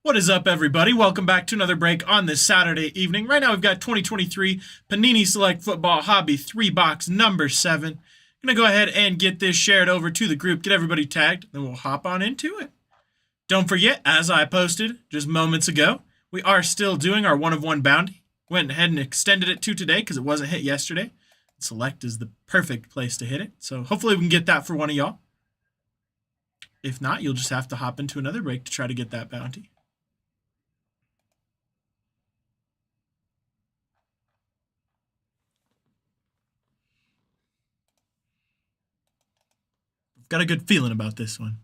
What is up, everybody? Welcome back to another break on this Saturday evening. Right now, we've got 2023 Panini Select Football Hobby 3-box number 7. I'm going to go ahead and get this shared over to the group, get everybody tagged, then we'll hop on into it. Don't forget, as I posted just moments ago, we are still doing our 1-of-1 bounty. Went ahead and extended it to today because it wasn't hit yesterday. Select is the perfect place to hit it, so hopefully we can get that for one of y'all. If not, you'll just have to hop into another break to try to get that bounty. Got a good feeling about this one.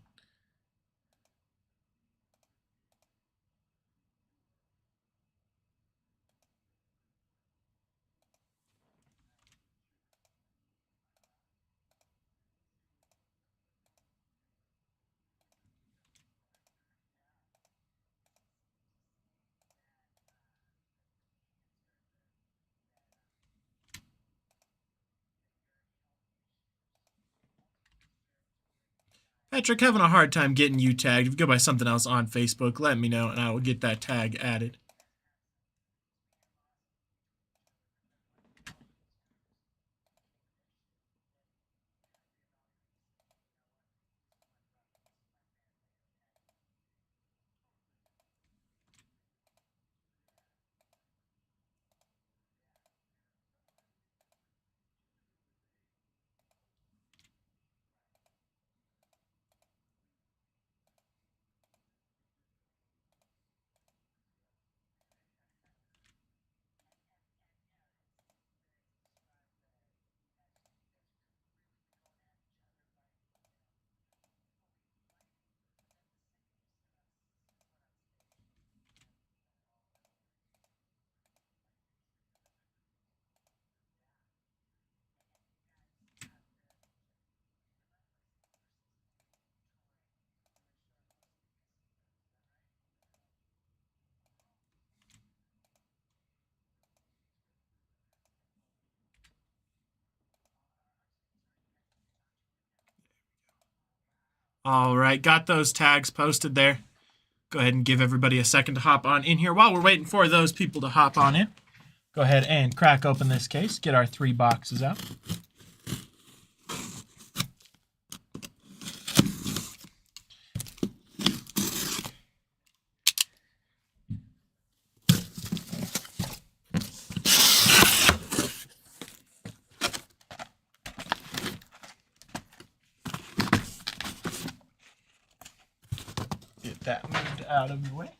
Patrick, having a hard time getting you tagged. If you go by something else on Facebook, let me know and I will get that tag added. All right, got those tags posted there. Go ahead and give everybody a second to hop on in here. While we're waiting for those people to hop on in, go ahead and crack open this case, get our 3 boxes out. Get that moved out of your way.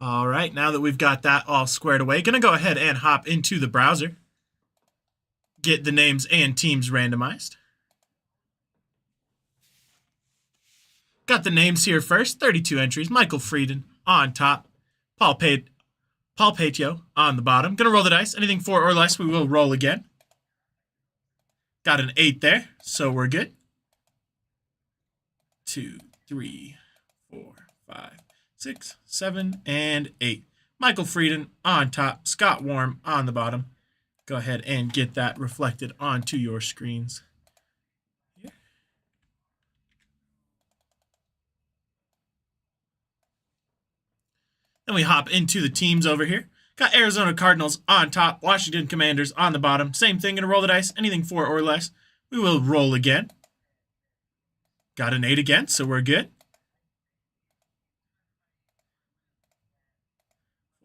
All right, now that we've got that all squared away, gonna go ahead and hop into the browser. Get the names and teams randomized. Got the names here first, 32 entries. Michael Frieden on top. Paul Patio on the bottom. Gonna roll the dice. Anything 4 or less, we will roll again. Got an 8 there, so we're good. 2, 3, 4, 5, 6, 7, and 8. Michael Frieden on top. Scott Warm on the bottom. Go ahead and get that reflected onto your screens. Then we hop into the teams over here. Got Arizona Cardinals on top, Washington Commanders on the bottom. Same thing, gonna roll the dice. Anything 4 or less, we will roll again. Got an 8 again, so we're good.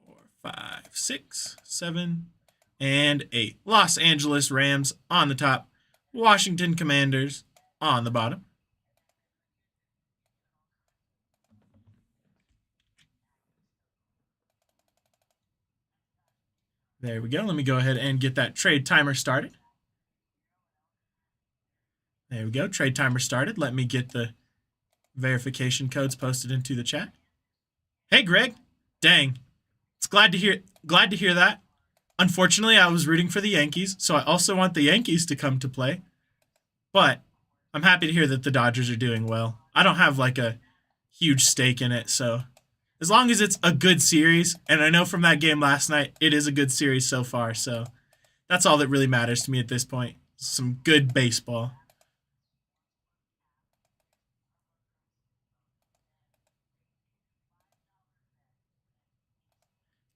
4, 5, 6, 7, and 8. Los Angeles Rams on the top, Washington Commanders on the bottom. There we go. Let me go ahead and get that trade timer started. There we go. Trade timer started. Let me get the verification codes posted into the chat. Hey, Greg. Dang. It's glad to hear that. Unfortunately, I was rooting for the Yankees, so I also want the Yankees to come to play. But I'm happy to hear that the Dodgers are doing well. I don't have like a huge stake in it, so as long as it's a good series, and I know from that game last night, it is a good series so far, so That's all that really matters to me at this point. Some good baseball.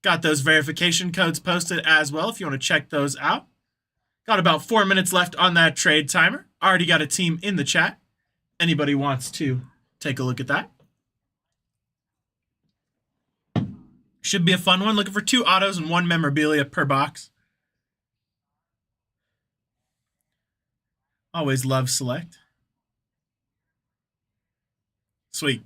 Got those verification codes posted as well if you want to check those out. Got about 4 minutes left on that trade timer. Already got a team in the chat. Anybody wants to take a look at that? Should be a fun one. Looking for 2 autos and 1 memorabilia per box. Always love select. Sweet.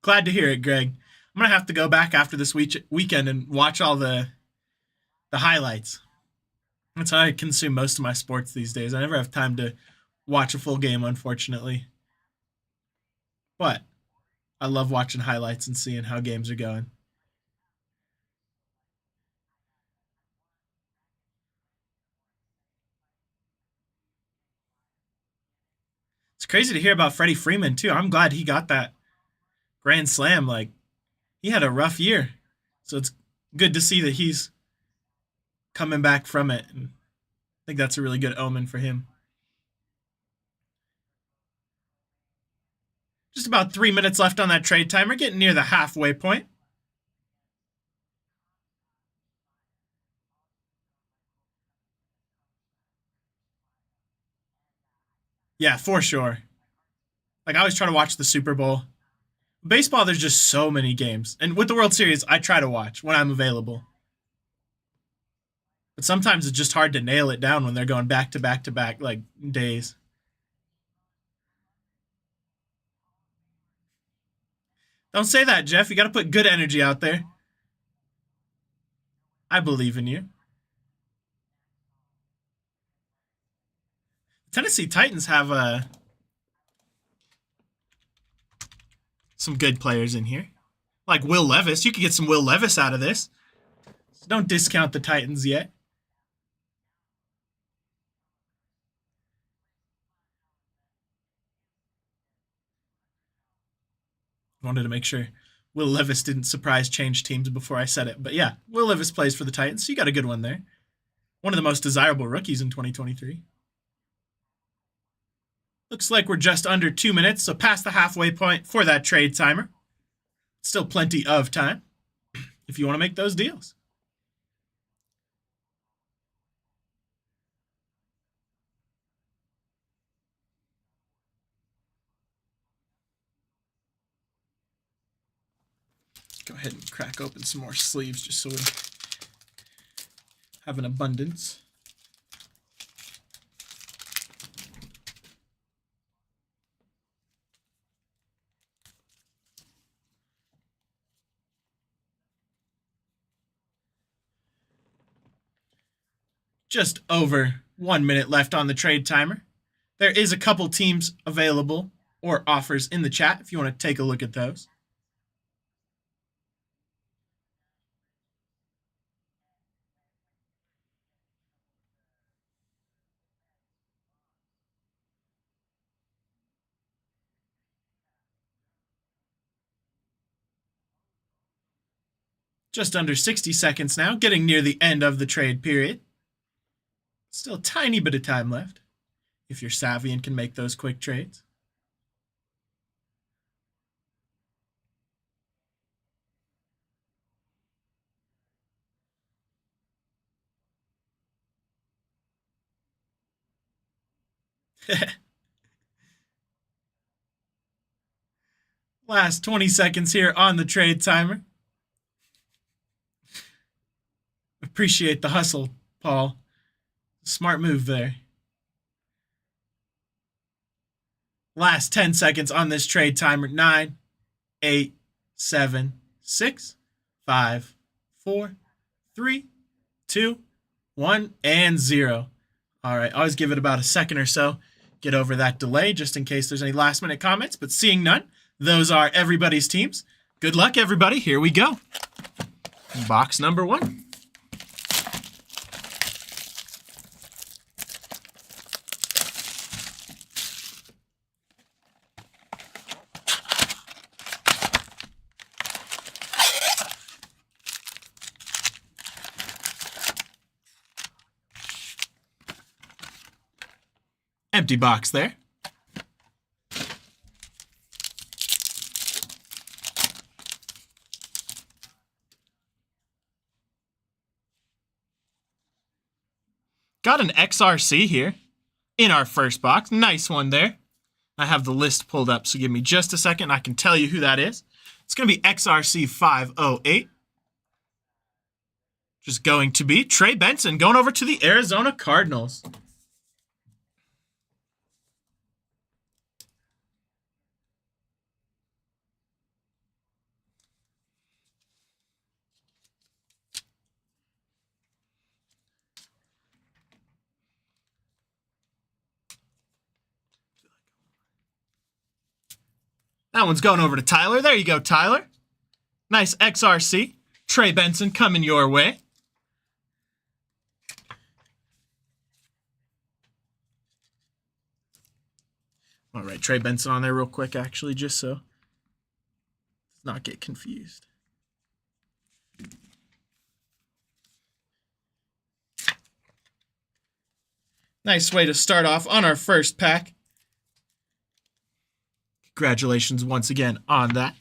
Glad to hear it, Greg. I'm going to have to go back after this weekend and watch all the highlights. That's how I consume most of my sports these days. I never have time to watch a full game, unfortunately. But I love watching highlights and seeing how games are going. It's crazy to hear about Freddie Freeman, too. I'm glad he got that grand slam. Like, he had a rough year. So it's good to see that he's coming back from it. And I think that's a really good omen for him. Just about 3 minutes left on that trade timer, getting near the halfway point. Yeah, for sure. Like, I always try to watch the Super Bowl. Baseball, there's just so many games. And with the World Series, I try to watch when I'm available. But sometimes it's just hard to nail it down when they're going back to back to back, like, days. Don't say that, Jeff. You got to put good energy out there. I believe in you. Tennessee Titans have some good players in here. Like Will Levis. You could get some Will Levis out of this. So don't discount the Titans yet. Wanted to make sure Will Levis didn't surprise change teams before I said it. But yeah, Will Levis plays for the Titans, so you got a good one there. One of the most desirable rookies in 2023. Looks like we're just under 2 minutes, so past the halfway point for that trade timer. Still plenty of time if you want to make those deals. Go ahead and crack open some more sleeves just so we have an abundance. Just over 1 minute left on the trade timer. There is a couple teams available or offers in the chat if you want to take a look at those. Just under 60 seconds now, getting near the end of the trade period. Still a tiny bit of time left if you're savvy and can make those quick trades. Last 20 seconds here on the trade timer. Appreciate the hustle, Paul. Smart move there. Last 10 seconds on this trade timer. 9, 8, 7, 6, 5, 4, 3, 2, 1, and 0. All right, always give it about a second or so. Get over that delay just in case there's any last minute comments, but seeing none, those are everybody's teams. Good luck, everybody. Here we go. Box number 1. Empty box there. Got an XRC here in our first box. Nice one there. I have the list pulled up, so give me just a second. I can tell you who that is. It's going to be XRC 508. Just going to be Trey Benson going over to the Arizona Cardinals. That one's going over to Tyler. There you go, Tyler. Nice XRC. Trey Benson coming your way. All right, Trey Benson on there real quick, actually, just so let's not get confused. Nice way to start off on our first pack. Congratulations once again on that.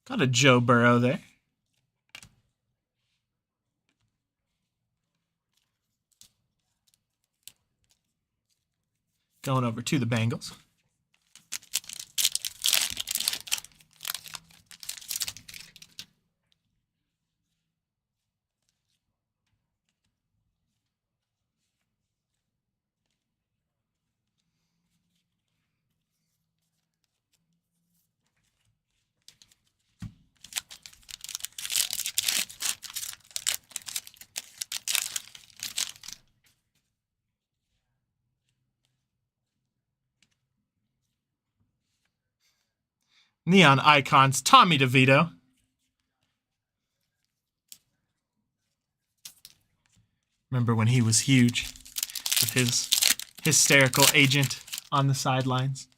Got a Joe Burrow there. Going over to the Bengals. Neon Icons, Tommy DeVito. Remember when he was huge with his hysterical agent on the sidelines?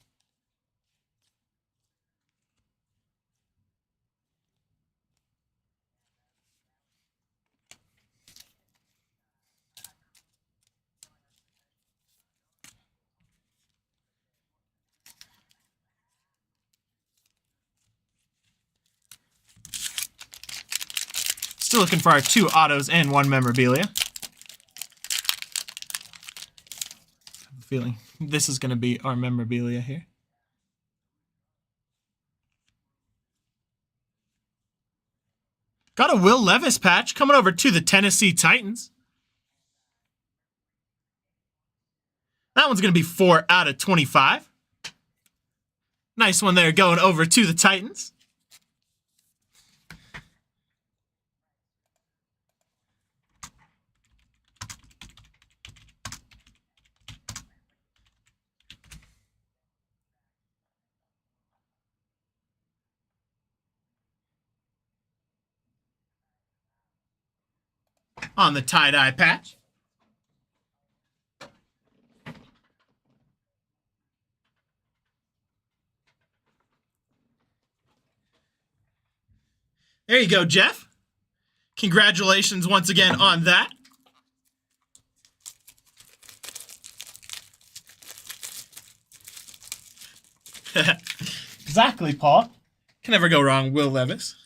Still looking for our 2 autos and 1 memorabilia. I have a feeling this is going to be our memorabilia here. Got a Will Levis patch coming over to the Tennessee Titans. That one's going to be 4 out of 25. Nice one there going over to the Titans. On the tie-dye patch. There you go, Jeff. Congratulations once again on that. Exactly, Paul. Can never go wrong, Will Levis.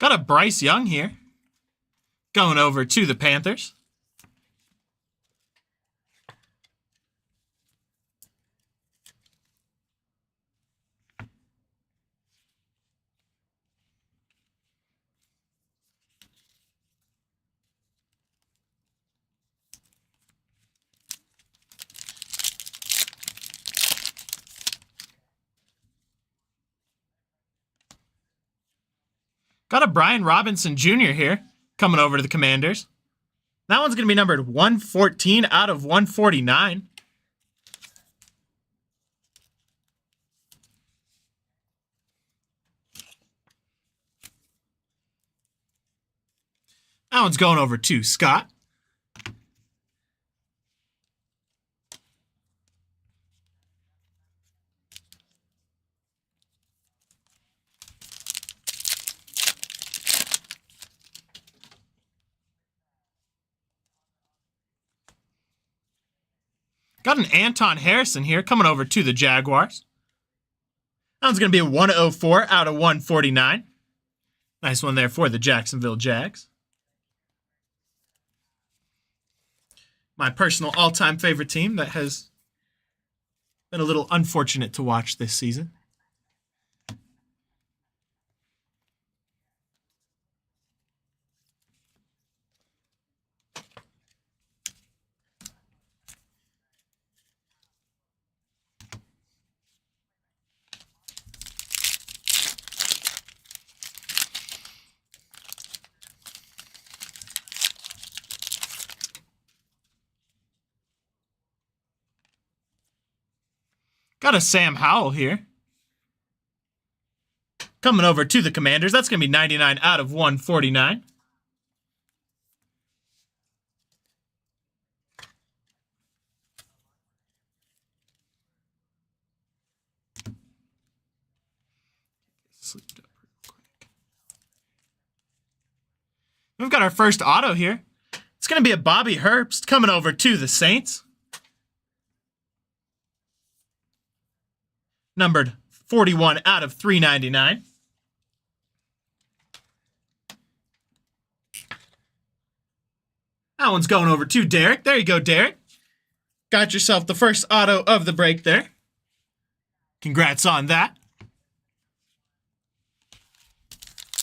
Got a Bryce Young here. Going over to the Panthers. Got a Brian Robinson Jr. here coming over to the Commanders. That one's going to be numbered 114 out of 149. That one's going over to Scott. Got an Anton Harrison here coming over to the Jaguars. That one's going to be a 104 out of 149. Nice one there for the Jacksonville Jags. My personal all-time favorite team that has been a little unfortunate to watch this season. Got a Sam Howell here. Coming over to the Commanders. That's going to be 99 out of 149. Sleeped up real quick. We've got our first auto here. It's going to be a Bobby Herbst coming over to the Saints. Numbered 41 out of 399. That one's going over to Derek. There you go, Derek. Got yourself the first auto of the break there. Congrats on that.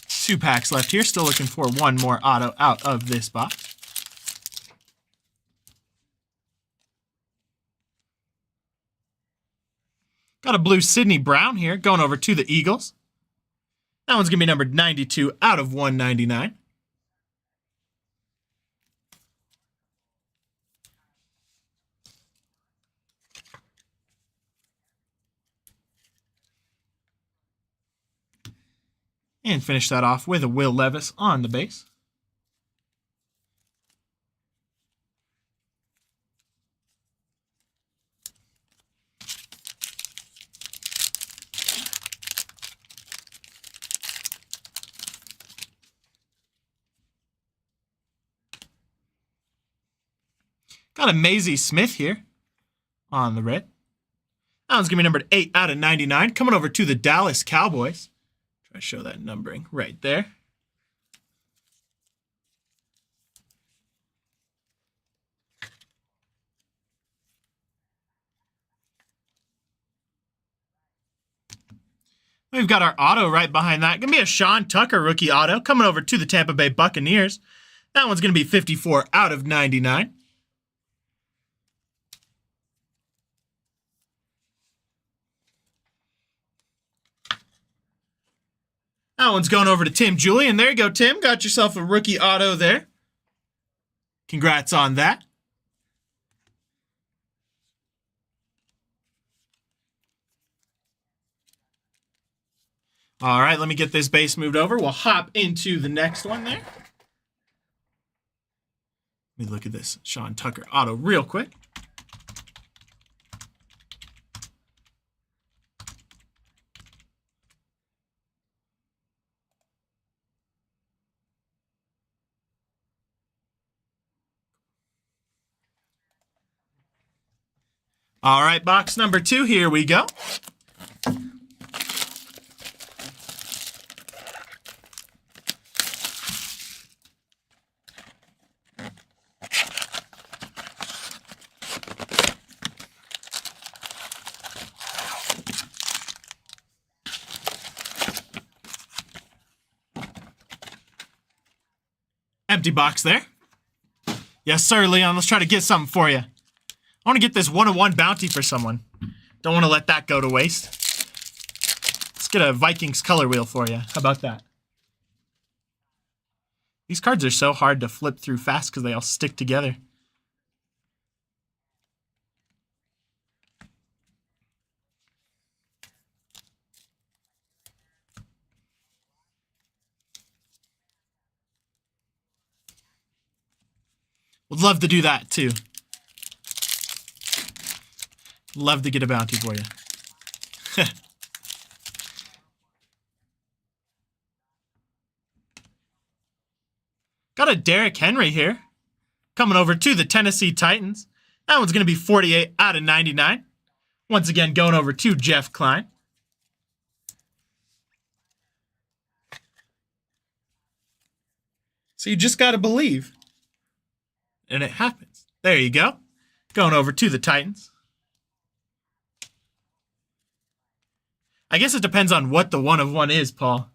2 packs left here. Still looking for one more auto out of this box. Got a blue Sidney Brown here going over to the Eagles. That one's going to be numbered 92 out of 199. And finish that off with a Will Levis on the base. Got a Maisie Smith here on the red. That one's going to be numbered 8 out of 99. Coming over to the Dallas Cowboys. Try to show that numbering right there. We've got our auto right behind that. Going to be a Sean Tucker rookie auto coming over to the Tampa Bay Buccaneers. That one's going to be 54 out of 99. That one's going over to Tim Julian. There you go, Tim. Got yourself a rookie auto there. Congrats on that. All right, let me get this base moved over. We'll hop into the next one there. Let me look at this Sean Tucker auto real quick. All right, box number 2, here we go. Empty box there. Yes, sir, Leon. Let's try to get something for you. I want to get this 101 bounty for someone. Don't want to let that go to waste. Let's get a Vikings color wheel for you. How about that? These cards are so hard to flip through fast because they all stick together. Would love to do that too. Love to get a bounty for you. Got a Derrick Henry here. Coming over to the Tennessee Titans. That one's going to be 48 out of 99. Once again, going over to Jeff Klein. So you just got to believe. And it happens. There you go. Going over to the Titans. I guess it depends on what the 1 of 1 is, Paul.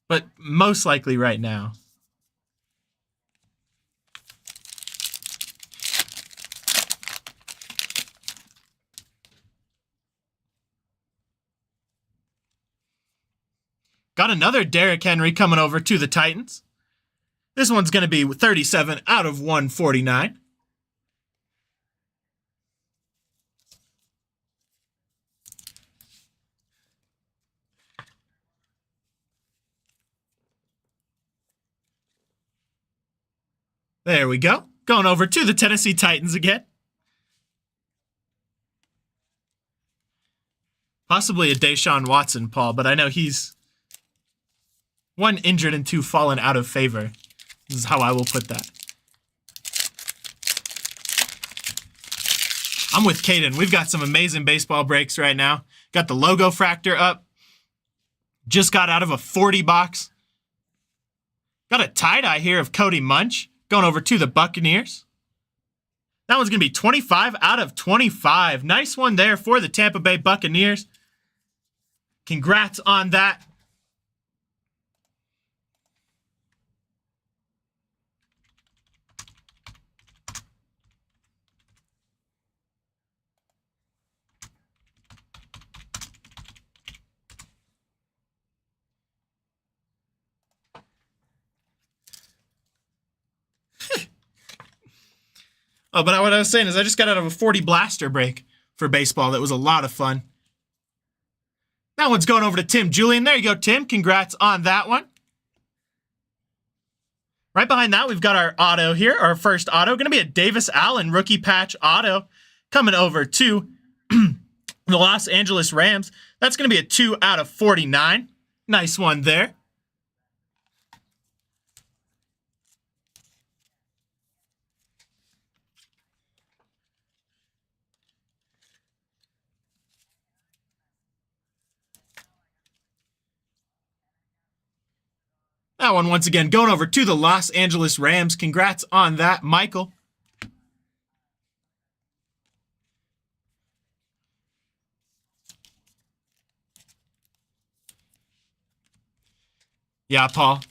But most likely right now. Got another Derrick Henry coming over to the Titans. This one's going to be 37 out of 149. There we go. Going over to the Tennessee Titans again. Possibly a Deshaun Watson, Paul, but I know he's 1 injured and 2 fallen out of favor. This is how I will put that. I'm with Caden. We've got some amazing baseball breaks right now. Got the logo fractor up. Just got out of a 40 box. Got a tie-dye here of Cody Munch. Going over to the Buccaneers. That one's going to be 25 out of 25. Nice one there for the Tampa Bay Buccaneers. Congrats on that. Oh, but what I was saying is I just got out of a 40 blaster break for baseball. That was a lot of fun. That one's going over to Tim Julian. There you go, Tim. Congrats on that one. Right behind that, we've got our auto here, our first auto. Going to be a Davis Allen rookie patch auto coming over to the Los Angeles Rams. That's going to be a 2 out of 49. Nice one there. That one, once again, going over to the Los Angeles Rams. Congrats on that, Michael. Yeah, Paul.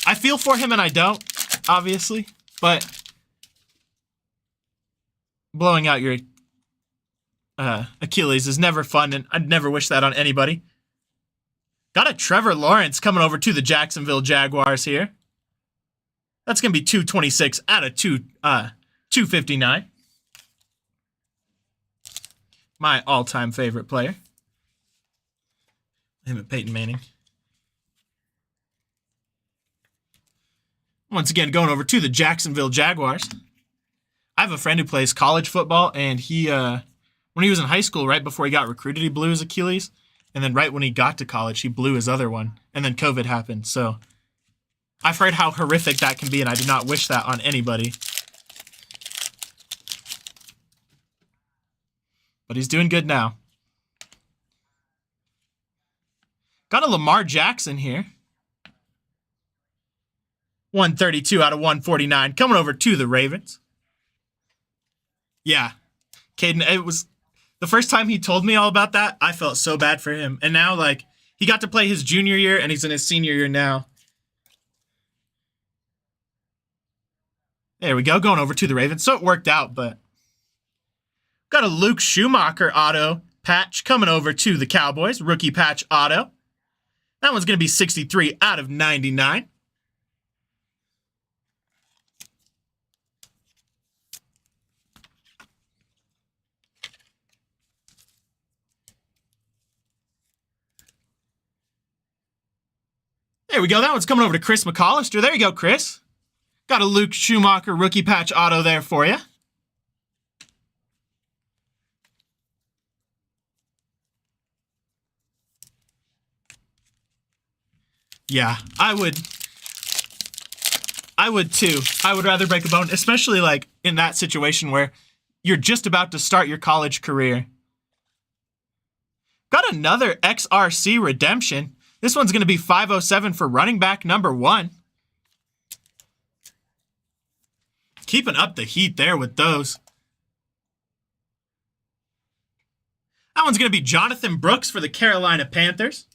I feel for him and I don't, obviously, but blowing out your Achilles is never fun, and I'd never wish that on anybody. Got a Trevor Lawrence coming over to the Jacksonville Jaguars here. That's going to be 226 out of 259. My all-time favorite player. Him and Peyton Manning. Once again, going over to the Jacksonville Jaguars. I have a friend who plays college football, and he, when he was in high school, right before he got recruited, he blew his Achilles. And then right when he got to college, he blew his other one. And then COVID happened. So I've heard how horrific that can be, and I do not wish that on anybody. But he's doing good now. Got a Lamar Jackson here. 132 out of 149. Coming over to the Ravens. Yeah. Caden, it was... The first time he told me all about that, I felt so bad for him. And now, like, he got to play his junior year, and he's in his senior year now. There we go, going over to the Ravens. So it worked out, but... Got a Luke Schumacher auto patch coming over to the Cowboys. Rookie patch auto. That one's going to be 63 out of 99. There we go. That one's coming over to Chris McAllister. There you go, Chris. Got a Luke Schumacher rookie patch auto there for you. Yeah, I would too. I would rather break a bone, especially like in that situation where you're just about to start your college career. Got another XRC redemption. This one's going to be 507 for running back number 1. Keeping up the heat there with those. That one's going to be Jonathan Brooks for the Carolina Panthers.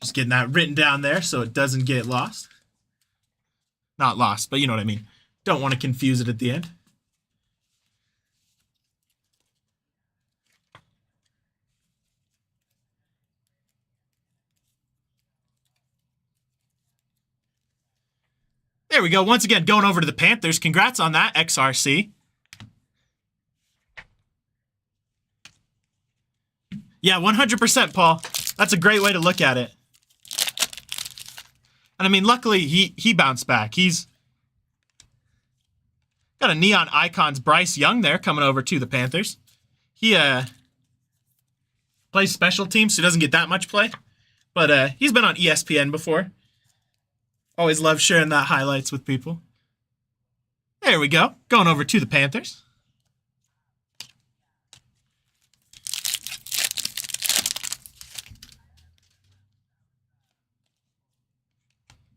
Just getting that written down there so it doesn't get lost. Not lost, but you know what I mean. Don't want to confuse it at the end. There we go. Once again, going over to the Panthers. Congrats on that, XRC. Yeah, 100%, Paul. That's a great way to look at it. And I mean, luckily, he bounced back. He's got a Neon Icons Bryce Young there coming over to the Panthers. He plays special teams, so he doesn't get that much play. But he's been on ESPN before. Always love sharing that highlights with people. There we go. Going over to the Panthers.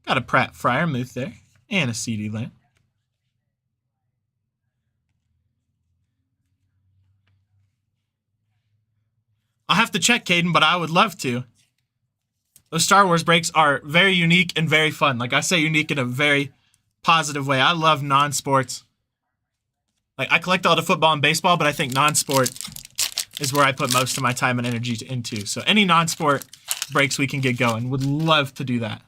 Got a Pratt Fryermuth there. And a CD Lamb. I'll have to check, Caden, but I would love to. Those Star Wars breaks are very unique and very fun. Like I say, unique in a very positive way. I love non-sports. Like I collect all the football and baseball, but I think non-sport is where I put most of my time and energy into. So any non-sport breaks we can get going. Would love to do that.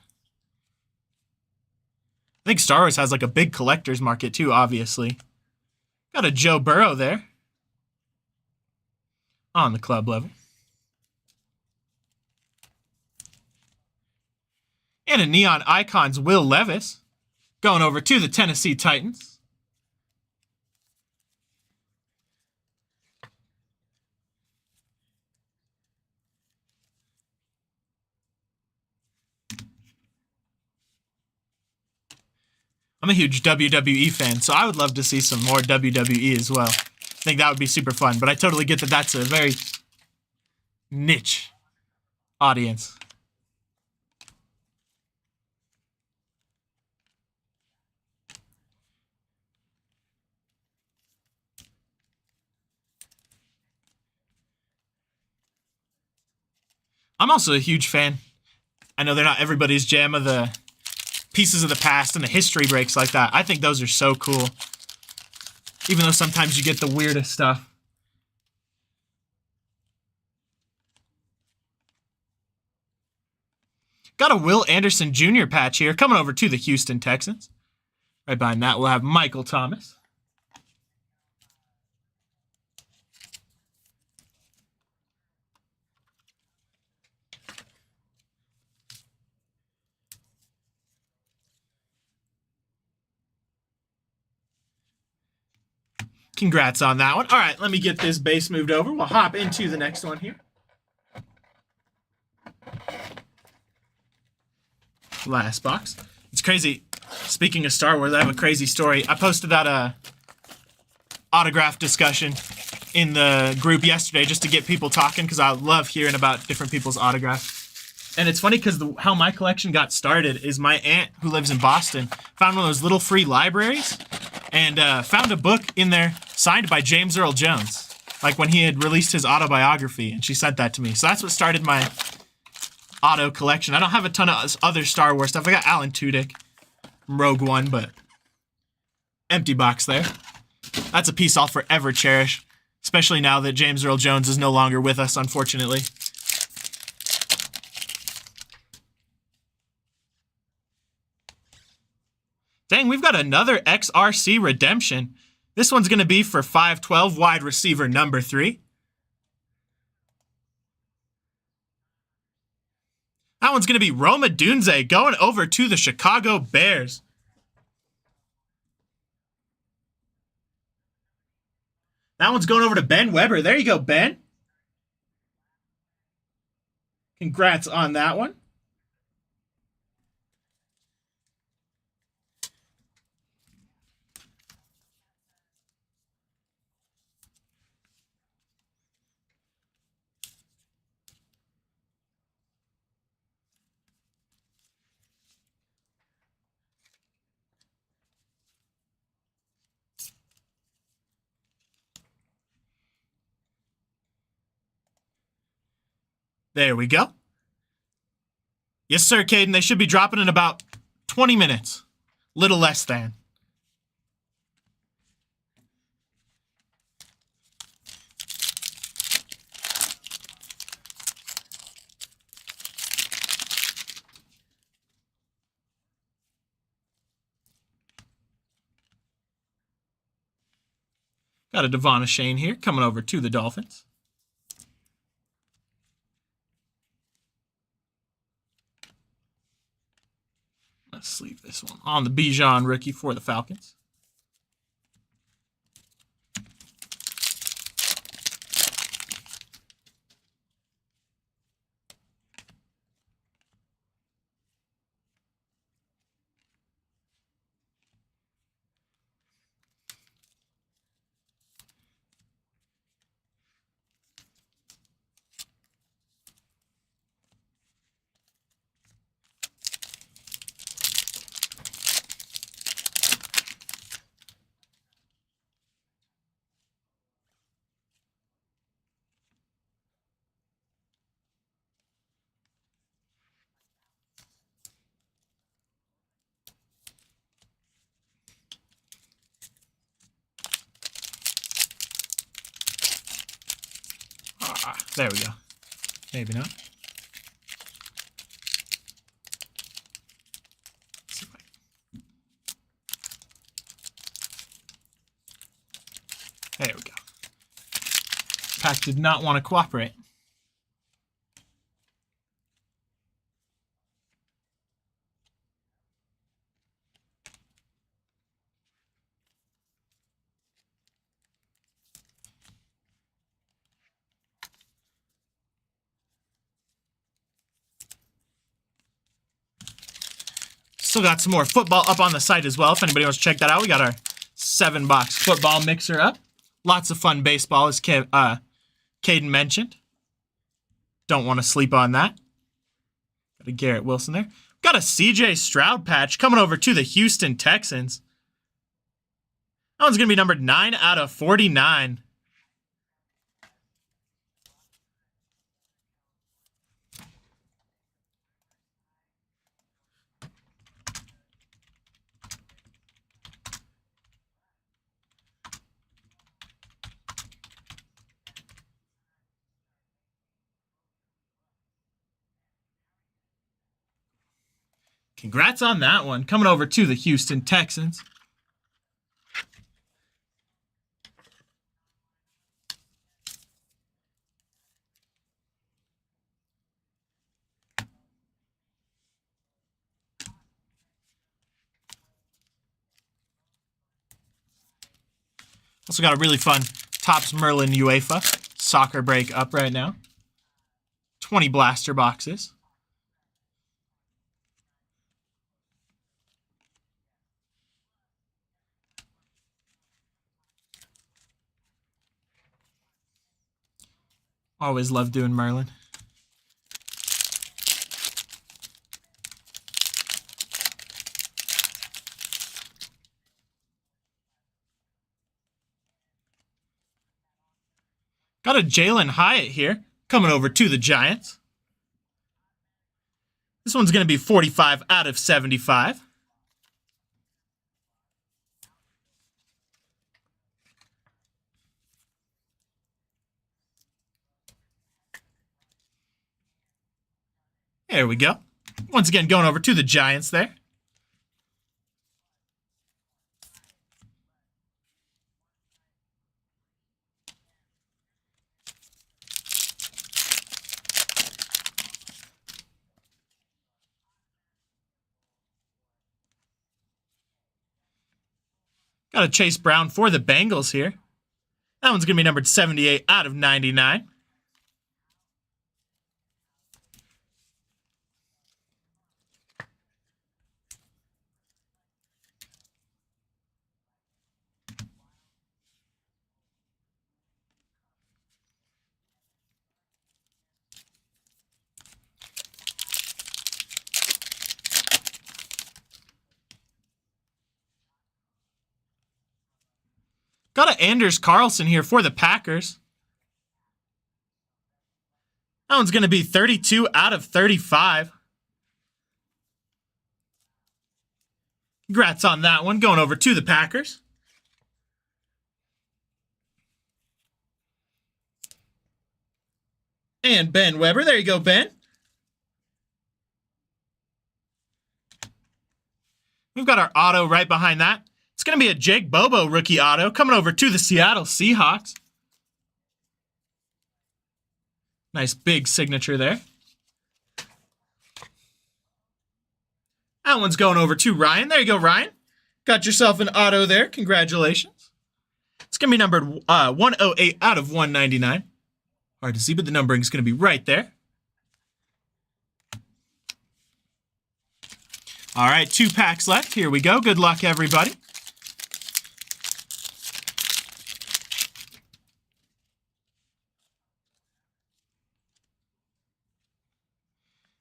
I think Star Wars has like a big collector's market too, obviously. Got a Joe Burrow there. On the club level. And a Neon Icons Will Levis. Going over to the Tennessee Titans. I'm a huge WWE fan, so I would love to see some more WWE as well. I think that would be super fun, but I totally get that that's a very niche audience. I'm also a huge fan. I know they're not everybody's jam of the pieces of the past and the history breaks like that. I think those are so cool. Even though sometimes you get the weirdest stuff. Got a Will Anderson Jr. patch here coming over to the Houston Texans. Right behind that, we'll have Michael Thomas. Congrats on that one. All right, let me get this base moved over. We'll hop into the next one here. Last box. It's crazy. Speaking of Star Wars, I have a crazy story. I posted that autograph discussion in the group yesterday just to get people talking because I love hearing about different people's autographs. And it's funny because how my collection got started is my aunt, who lives in Boston, found one of those little free libraries and found a book in there signed by James Earl Jones, like when he had released his autobiography, and she sent that to me. So that's what started my auto collection. I don't have a ton of other Star Wars stuff. I got Alan Tudyk from Rogue One, but empty box there. That's a piece I'll forever cherish, especially now that James Earl Jones is no longer with us, unfortunately. Dang, we've got another XRC redemption. This one's going to be for 512, wide receiver number 3. That one's going to be Roma Dunze going over to the Chicago Bears. That one's going over to Ben Weber. There you go, Ben. Congrats on that one. There we go. Yes, sir, Caden. They should be dropping in about 20 minutes. Little less than. Got a Devon Shane here coming over to the Dolphins. Let's leave this one on the Bijan rookie for the Falcons. There we go. Maybe not. There we go. Pack did not want to cooperate. Still got some more football up on the site as well. If anybody wants to check that out, we got our 7-box football mixer up. Lots of fun baseball, as Caden mentioned. Don't want to sleep on that. Got a Garrett Wilson there. Got a CJ Stroud patch coming over to the Houston Texans. That one's going to be numbered 9 out of 49. Congrats on that one. Coming over to the Houston Texans. Also got a really fun Topps Merlin UEFA soccer break up right now. 20 blaster boxes. Always love doing Merlin. Got a Jalen Hyatt here, coming over to the Giants. This one's going to be 45 out of 75. There we go. Once again, going over to the Giants there. Got a Chase Brown for the Bengals here. That one's going to be numbered 78 out of 99. Got an Anders Carlson here for the Packers. That one's going to be 32 out of 35. Congrats on that one. Going over to the Packers. And Ben Weber. There you go, Ben. We've got our auto right behind that. It's going to be a Jake Bobo rookie auto coming over to the Seattle Seahawks. Nice big signature there. That one's going over to Ryan. There you go, Ryan. Got yourself an auto there. Congratulations. It's going to be numbered 108 out of 199. Hard to see, but the numbering is going to be right there. All right, 2 packs left. Here we go. Good luck, everybody.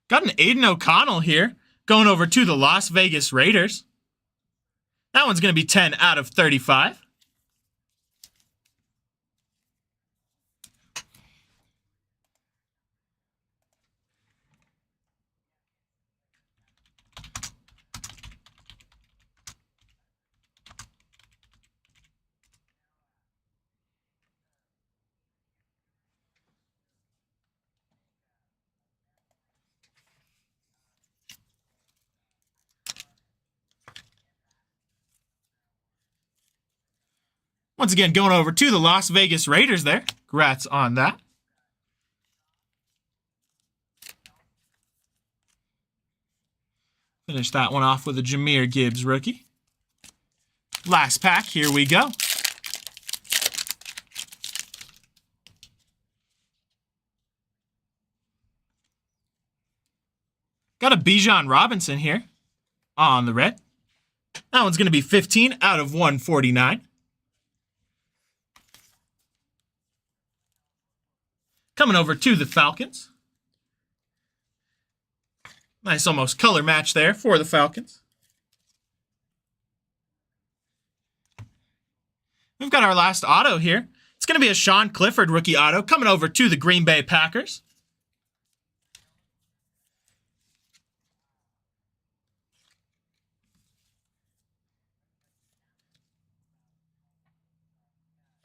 Got an Aiden O'Connell here, going over to the Las Vegas Raiders. That one's going to be 10 out of 35. Once again, going over to the Las Vegas Raiders there. Congrats on that. Finish that one off with a Jahmyr Gibbs rookie. Last pack, here we go. Got a Bijan Robinson here on the red. That one's going to be 15 out of 149. Coming over to the Falcons. Nice almost color match there for the Falcons. We've got our last auto here. It's going to be a Sean Clifford rookie auto coming over to the Green Bay Packers.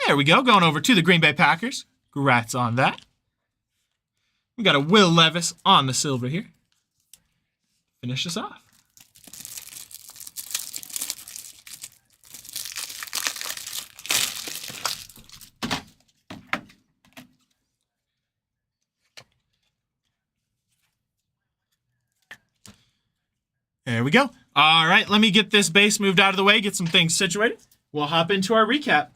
There we go, going over to the Green Bay Packers. Congrats on that. We got a Will Levis on the silver here. Finish this off. There we go. All right, let me get this base moved out of the way, get some things situated. We'll hop into our recap.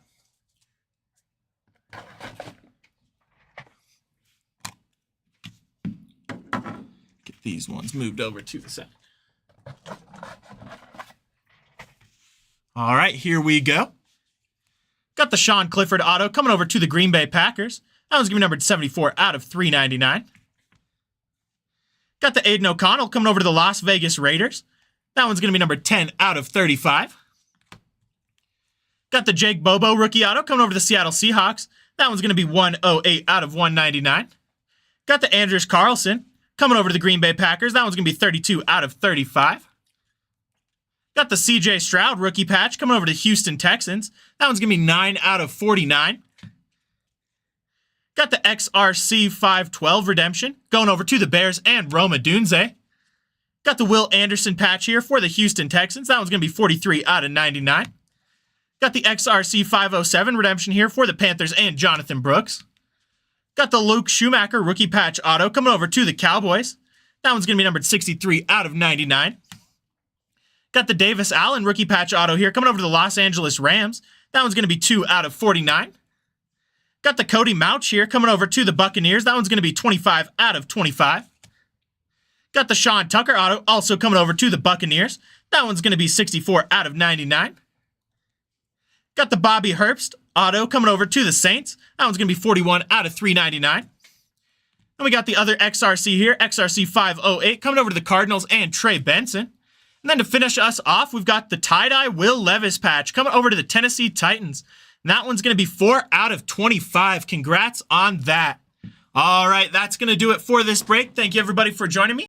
These ones moved over to the side. All right, here we go. Got the Sean Clifford auto coming over to the Green Bay Packers. That one's going to be numbered 74 out of 399. Got the Aiden O'Connell coming over to the Las Vegas Raiders. That one's going to be numbered 10 out of 35. Got the Jake Bobo rookie auto coming over to the Seattle Seahawks. That one's going to be 108 out of 199. Got the Anders Carlson coming over to the Green Bay Packers. That one's going to be 32 out of 35. Got the C.J. Stroud rookie patch coming over to Houston Texans. That one's going to be 9 out of 49. Got the XRC 512 redemption going over to the Bears and Roma Dunze. Got the Will Anderson patch here for the Houston Texans. That one's going to be 43 out of 99. Got the XRC 507 redemption here for the Panthers and Jonathan Brooks. Got the Luke Schumacher rookie patch auto coming over to the Cowboys. That one's going to be numbered 63 out of 99. Got the Davis Allen rookie patch auto here coming over to the Los Angeles Rams. That one's going to be 2 out of 49. Got the Cody Mauch here coming over to the Buccaneers. That one's going to be 25 out of 25. Got the Sean Tucker auto also coming over to the Buccaneers. That one's going to be 64 out of 99. Got the Bobby Herbst auto coming over to the Saints. That one's going to be 41 out of 399. And we got the other XRC here, XRC 508, coming over to the Cardinals and Trey Benson. And then to finish us off, we've got the tie-dye Will Levis patch coming over to the Tennessee Titans. And that one's going to be 4 out of 25. Congrats on that. All right, that's going to do it for this break. Thank you, everybody, for joining me.